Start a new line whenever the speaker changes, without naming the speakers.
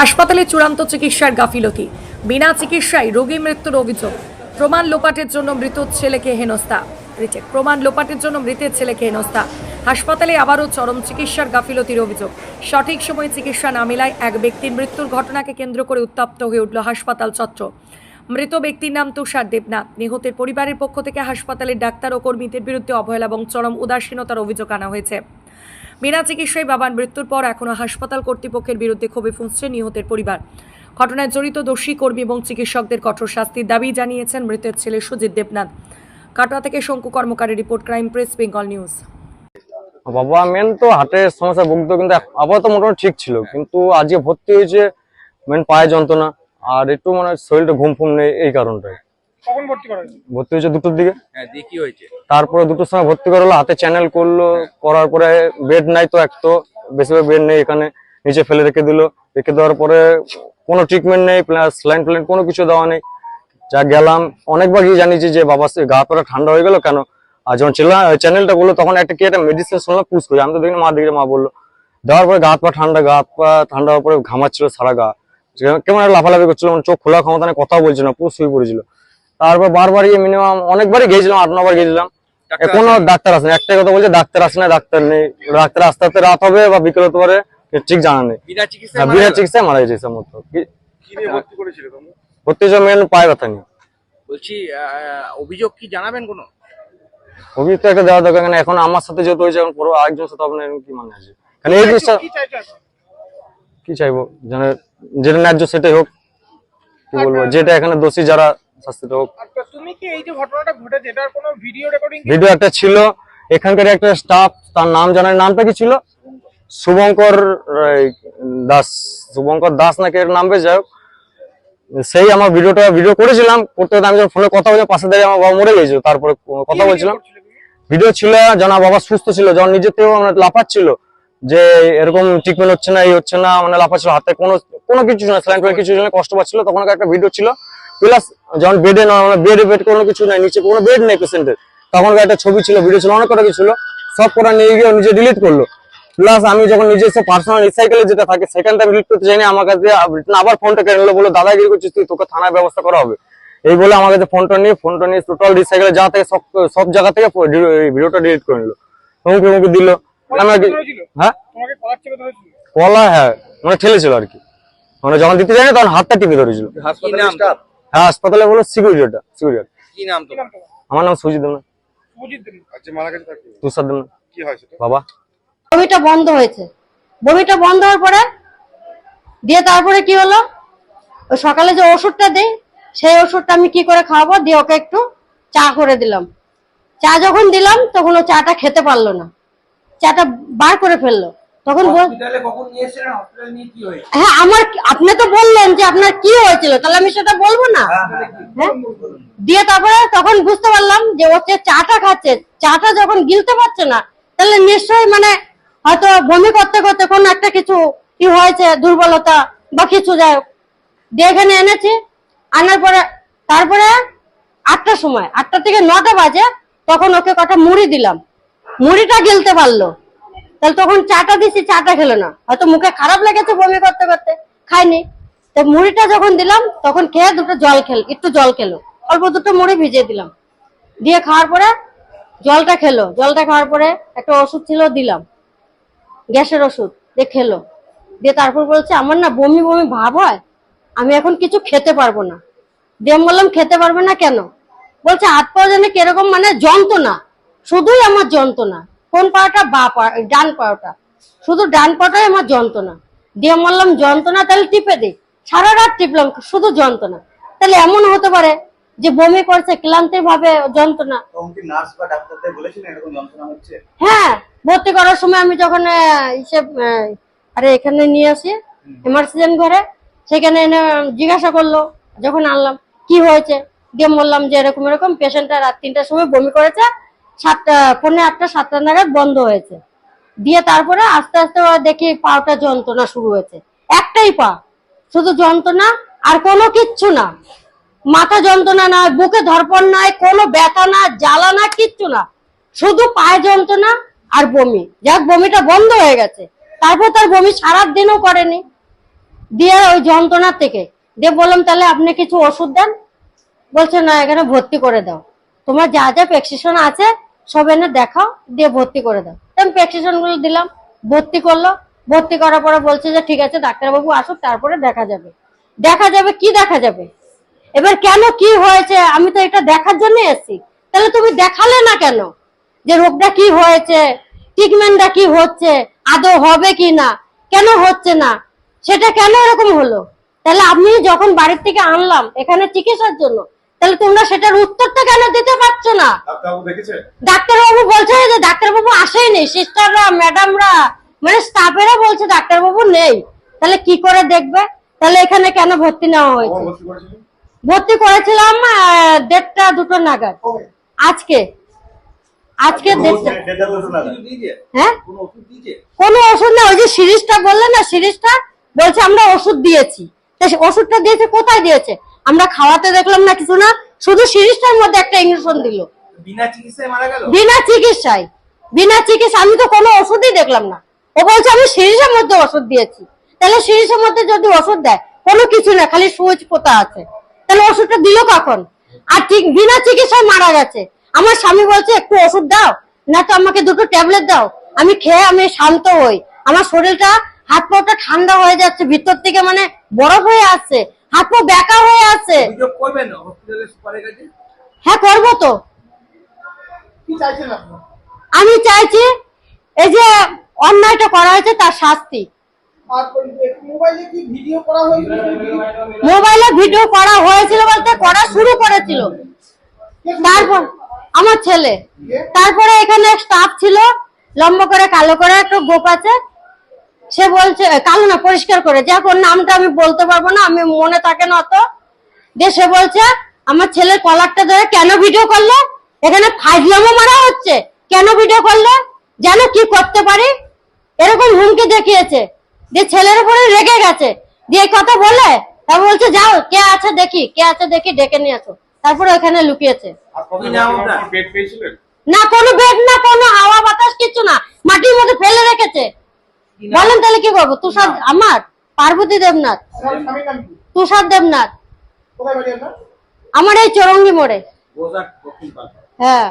হাসপাতালে চূড়ান্ত চিকিৎসার গাফিলতি, বিনা চিকিৎসায় রোগী মৃত্যুর অভিযোগ। প্রমাণ লোপাটের জন্য মৃত ছেলেকে হেনস্থা। প্রমাণ লোপাটের জন্য মৃতের ছেলেকে হেনস্থা। হাসপাতালে আবারও চরম চিকিৎসার গাফিলতির অভিযোগ। সঠিক সময়ে চিকিৎসা না মেলায় এক ব্যক্তির মৃত্যুর ঘটনাকে কেন্দ্র করে উত্তপ্ত হয়ে উঠল হাসপাতাল চত্বর। মৃত ব্যক্তির নাম তুষার দেবনাথ। নিহতের পরিবারের পক্ষ থেকে হাসপাতালের ডাক্তার ও কর্মীদের বিরুদ্ধে অবহেলা এবং চরম উদাসীনতার অভিযোগ আনা হয়েছে। বিনা চিকিৎসায় বাবার মৃত্যুর পর এখনও হাসপাতাল কর্তৃপক্ষের বিরুদ্ধে ক্ষোভে ফুঁসছে নিহতের পরিবার। ঘটনায় জড়িত দোষী কর্মী এবং চিকিৎসকদের কঠোর শাস্তির দাবি জানিয়েছেন মৃতের ছেলে সুজিত দেবনাথ। কাটোয়া থেকে শঙ্কু কর্মকারের report, crime press, Bengal news.
বাবা মেন তো হার্টের সমস্যা ভুগতো, কিন্তু আপাতত মোটামুটি ঠিক ছিল, কিন্তু আজকে ভর্তি হয়েছে মেন পায়ে যন্ত্রণা আর একটু মানে শরীরটা ঘুম ফুম নেই, এই কারণটাই।
কখন ভর্তি করা হয়েছে?
ভর্তি হয়েছে 2টোর দিকে।
হ্যাঁ, দিয়ে কি হয়েছে?
তারপরে 2টোর সময় ভর্তি করালো, হাতে চ্যানেল করলো, করার পরে বেড নাই, তো এক তো বেশিরভাগ বেড নেই, এখানে নিচে ফেলে রেখে দিল। রেখে দেওয়ার পরে কোনো ট্রিটমেন্ট নেই, প্লাস স্যালাইন ফ্যালাইন কোনো কিছু দেওয়া নেই। যা গেলাম অনেকবার গিয়ে জানিয়েছি যে বাবা গা পড়া ঠান্ডা হয়ে গেল কেন, আর যখন চ্যানেলটা বললো তখন একটা কি একটা মেডিসিন শুনলাম পুশ করে, আমি তো দেখি মা দেখি, মা বললো দেওয়ার পরে গা পা ঠান্ডা হওয়ার পরে ঘামাচ্ছিল সারা গা, কেমন লাফালাফি করছিল, মানে চোখ খোলা ক্ষমতা নেই, কথাও বলছিল না, পুরো শুয়ে পড়েছিল। তারপর বারবার মিনিমাম অনেকবারই গিয়েছিলাম, 8-9 বার গিয়েছিলাম, কোনো ডাক্তার আসেনি। একটাই কথা বলছে ডাক্তার আসে না, ডাক্তার নেই, ডাক্তার আসতে আসতে রাত হবে বা বিকেল হতে পারে, ঠিক জানা নেই।
বিনা
চিকিৎসায় মারা গেছে মতো।
কি নিয়ে ভর্তি করেছিল তোমরা?
ভর্তি হয়েছে মেন পায়ে ব্যথা নিয়ে।
বলছি অভিযোগ কি জানাবেন কোনো?
অভিযোগ একটা দেওয়া দরকার, কারণ এখন আমার সাথে যেহেতু হয়েছে, এখন পুরো আরেকজনের সাথে আপনার কি মানে আছে, কারণ এই জিনিসটা কি চাইবো জানে, যেটা ন্যায্য সেটাই হোক, কি বলবো, যেটা এখানে দোষী যারা শাস্তিটা হোক।
তুমি কি এই যে ঘটনাটা ঘটেছে এটার কোনো ভিডিও রেকর্ডিং?
ভিডিও একটা ছিল, এখানকার একটা স্টাফ, তার নাম জানার, নামটা কি ছিল, শুভঙ্কর দাস নাকি এর নাম, বেশ যাই হোক, সেই আমার ভিডিও করেছিলাম, করতে আমি যখন ফোনে কথা বলছিলাম, পাশে দাঁড়িয়ে আমার বাবা মরে গেছিল, তারপরে কথা বলছিলাম। ভিডিও ছিল যখন বাবা সুস্থ ছিল, যখন নিজের থেকেও মানে লাফাচ্ছিল যে এরকম ট্রিটমেন্ট হচ্ছে না, এই হচ্ছে না, মানে লাফাচ্ছিল, হাতে কোনো কিছু না, স্যালাইন ফ্যালাইন কিছু ছিল না, কষ্ট পাচ্ছিল, তখন একটা ভিডিও ছিল। প্লাস যখন বেডে না, মানে বেড কোনো কিছু নাই, নিচে কোনো বেড নেই পেশেন্টের, তখন একটা ছবি ছিল, ভিডিও ছিল, অনেক কটা কিছু ছিল, সব কটা নিয়ে গিয়ে নিজে ডিলিট করলো। প্লাস আমি যখন নিজে পার্সোনাল রিসাইকেলে যেটা থাকে সেখানটা ডিলিট করতে চাইনি, আমার কাছে আবার ফোনটা কেড়ে নিলো, বলে দাদাগিরি করছিস তুই, তোকে থানায় ব্যবস্থা করা হবে, এই বলে আমার কাছে ফোনটা নিয়ে টোটাল রিসাইকেলে যা থেকে সব জায়গা থেকে ভিডিওটা ডিলিট করে নিলো, হুমকি দিল। হ্যাঁ কলা, হ্যাঁ মানে ঠেলেছিল আর কি, মানে যখন দিতে যায়নি তখন হাতটা টিপে ধরেছিল। হ্যাঁ হাসপাতালে বলো সিকিউরিটি।
কি নাম তোমার?
আমার নাম সুজিত দেবনাথ।
আচ্ছা, মারা গেছে
তুষার দেবনাথ।
কি হয়েছে
বাবা
বমিটা বন্ধ হয়েছে, বমিটা বন্ধ হওয়ার পরে দিয়ে তারপরে কি হলো, ওই সকালে যে ওষুধটা দেই সেই ওষুধটা আমি কি করে খাওয়াবো, দিয়ে ওকে একটু চা করে দিলাম। চা যখন দিলাম তখন ও চাটা খেতে পারলো না, চাটা বার করে ফেললো। তখন হ্যাঁ আমার, আপনি তো বললেন যে আপনার কি হয়েছিল, তাহলে আমি সেটা বলবো না? হ্যাঁ, দিয়ে তারপরে তখন বুঝতে পারলাম যে ও যে চাটা খাচ্ছে, চাটা যখন গিলতে পারছে না, তাহলে নিশ্চয়ই মানে হয়তো বমি করতে করতে কোনো একটা কিছু কি হয়েছে, দুর্বলতা বা কিছু, যাই হোক। দিয়ে এখানে এনেছি, আনার পরে তারপরে 8টার সময়, 8টা থেকে 9টা বাজে, তখন ওকে কটা মুড়ি দিলাম, মুড়িটা গিলতে পারলো। তাহলে তখন চাটা দিছি, চাটা খেলো না, হয়তো মুখে খারাপ লেগেছে বমি করতে করতে, খায়নি। তো মুড়িটা যখন দিলাম তখন খেয়ে একটু জল খেলো, অল্প 2টো মুড়ি ভিজিয়ে দিলাম, দিয়ে খাওয়ার পরে জলটা খেলো। জলটা খাওয়ার পরে একটা ওষুধ ছিল দিলাম, গ্যাসের ওষুধ, দিয়ে খেলো। দিয়ে তারপর বলছে আমার না বমি বমি ভাব হয়, আমি এখন কিছু খেতে পারবো না। দিয়ে বললাম খেতে পারবে না কেন? বলছে হাত পা যেন কিরকম মানে যন্ত্রণা, শুধুই আমার যন্ত্রণা, কোন পাটা ডান পাটা, শুধু ডান পাটাই আমার যন্ত্রণা। দিয়ে বললাম যন্ত্রণা, তাহলে টিপে দিই। সারা রাত টিপলাম, শুধু যন্ত্রণা। তাহলে এমন হতে পারে যে বমি করছে, ক্লান্তি ভাবে যন্ত্রণা। হ্যাঁ, ভর্তি করার সময় আমি যখন এখানে নিয়ে আসি এমার্জেন্সি ঘরে, সেখানে এনে জিজ্ঞাসা করলো, যখন আনলাম কি হয়েছে, দিয়ে বললাম যে এরকম এরকম পেশেন্টটা রাত 3টার সময় বমি করেছে, 7টা 7টা নাগাদ বন্ধ হয়েছে। দিয়ে তারপরে আস্তে আস্তে দেখি পাটা যন্ত্রণা শুরু হয়েছে, একটাই পা, শুধু যন্ত্রণা, আর কোনো কিচ্ছু না, মাথা যন্ত্রণা না, বুকে ধরপড় নাই, কোনো ব্যথা না, জ্বালা না, কিচ্ছু না, শুধু পায়ে যন্ত্রণা আর বমি। যাক বমিটা বন্ধ হয়ে গেছে, তারপর তার বমি সারা দিনও করেনি। দিয়ে ওই যন্ত্রণার থেকে দিয়ে বললাম তাহলে আপনি কিছু ওষুধ দেন। বলছে না, এখানে ভর্তি করে দাও, তোমার যা যা প্রেসক্রিপশন আছে সব এনে দেখাও, দিয়ে ভর্তি করে দাও। আমি প্রেসক্রিপশন গুলো দিলাম, ভর্তি করলো। ভর্তি করার পরে বলছে যে ঠিক আছে ডাক্তারবাবু আসুক, তারপরে দেখা যাবে। দেখা যাবে কি দেখা যাবে? এবার কেন কি হয়েছে আমি তো এটা দেখার জন্য এসেছি, তাহলে তুমি দেখালে না কেন যে রোগটা কি হয়েছে, ট্রিটমেন্টটা কি হচ্ছে, আদৌ হবে কি না, কেন হচ্ছে না, সেটা কেন এরকম হলো? তাহলে আমি যখন বাড়ির থেকে আনলাম এখানে চিকিৎসার জন্য, তাহলে তোমরা সেটার উত্তরটা কেন দিতে পারছো না? ডাক্তারবাবু বলছে যে ডাক্তারবাবু আসেনি, সিস্টাররা ম্যাডামরা মানে স্টাফেরা বলছে ডাক্তারবাবু নেই। তাহলে কি করে দেখবে? তাহলে এখানে কেন ভর্তি নেওয়া হয়েছে? ভর্তি করেছিলাম 1:30 2টো নাগাদ। আজকে আজকে 1:30। হ্যাঁ, কোনো ওষুধ না, ওই যে সিরিজটা বললে না, সিরিজটা বলছে আমরা ওষুধ দিয়েছি। ওষুধটা দিয়েছে কোথায় দিয়েছে? আমরা খাওয়াতে দেখলাম না কিছু না, শুধু সিরিজটার মধ্যে একটা ইঞ্জেকশন দিল।
বিনা চিকিৎসায় মারা গেল?
বিনা চিকিৎসায়, বিনা চিকিৎসা। আমি তো কোনো ওষুধই দেখলাম না। ও বলছে আমি সিরিজের মধ্যে ওষুধ দিয়েছি। তাহলে সিরিজের মধ্যে যদি ওষুধ দেয়, কোনো কিছু না, খালি সুইচ পোতা আছে, তাহলে ওষুধটা দিল কখন? আর ঠিক বিনা চিকিৎসায় মারা গেছে। আমার স্বামী বলছে একটু ওষুধ দাও, না তো আমাকে 2টো ট্যাবলেট দাও, আমি খেয়ে আমি শান্ত হই। আমার শরীরটা হাত পাটা ঠান্ডা হয়ে যাচ্ছে, ভিতর থেকে মানে বরফ হয়ে আসছে, হাত পা ব্যাকা হয়ে আছে।
অভিযোগ করবেন হসপিটালের সুপারের কাছে?
হ্যাঁ, করবো তো।
কি চাইছেন আপনি?
আমি চাইছি এই যে অন্যায়টা করা হয়েছে তার শাস্তি।
আর মোবাইলে কি ভিডিও করা হয়েছিল?
মোবাইলে ভিডিও করা হয়েছিল বলতে করা শুরু করেছিল, তারপর আমার ছেলে। তারপরে এখানে স্টাফ ছিল, লম্বা করে কালো করে একটা গোপ আছে, সে বলছে কালো না পরিষ্কার করে, যাক ওর নামটা আমি বলতে পারবো না, আমি মনে থাকে না অত। দিয়ে সে বলছে আমার ছেলের কলারটা ধরে কেন ভিডিও করলে, এখানে ফাইজলামও মারা হচ্ছে, কেন ভিডিও করলে, জানো কি করতে পারি, এরকম হুমকি দেখিয়েছে। দিয়ে ছেলের উপরে রেগে গেছে, দিয়ে এই কথা বলে তারপর বলছে যাও কে আছে দেখি, কে আছে দেখি, ডেকে নিয়ে আসো। তারপরে ওখানে লুকিয়েছে।
পেট পেয়েছিলেন?
না, কোনো বেড না, কোনো হাওয়া বাতাস কিছু না, মাটির মধ্যে ফেলে রেখেছে। বলেন তাহলে কি করবো? তুষার, আমার পার্বতী দেবনাথ,
স্বামীর নাম কি?
তুষার দেবনাথ।
কোথায় বাড়ি আপনার?
আমার এই চৌরঙ্গি মোড়ে।
গোজাট দক্ষিণ পাড়া।
হ্যাঁ।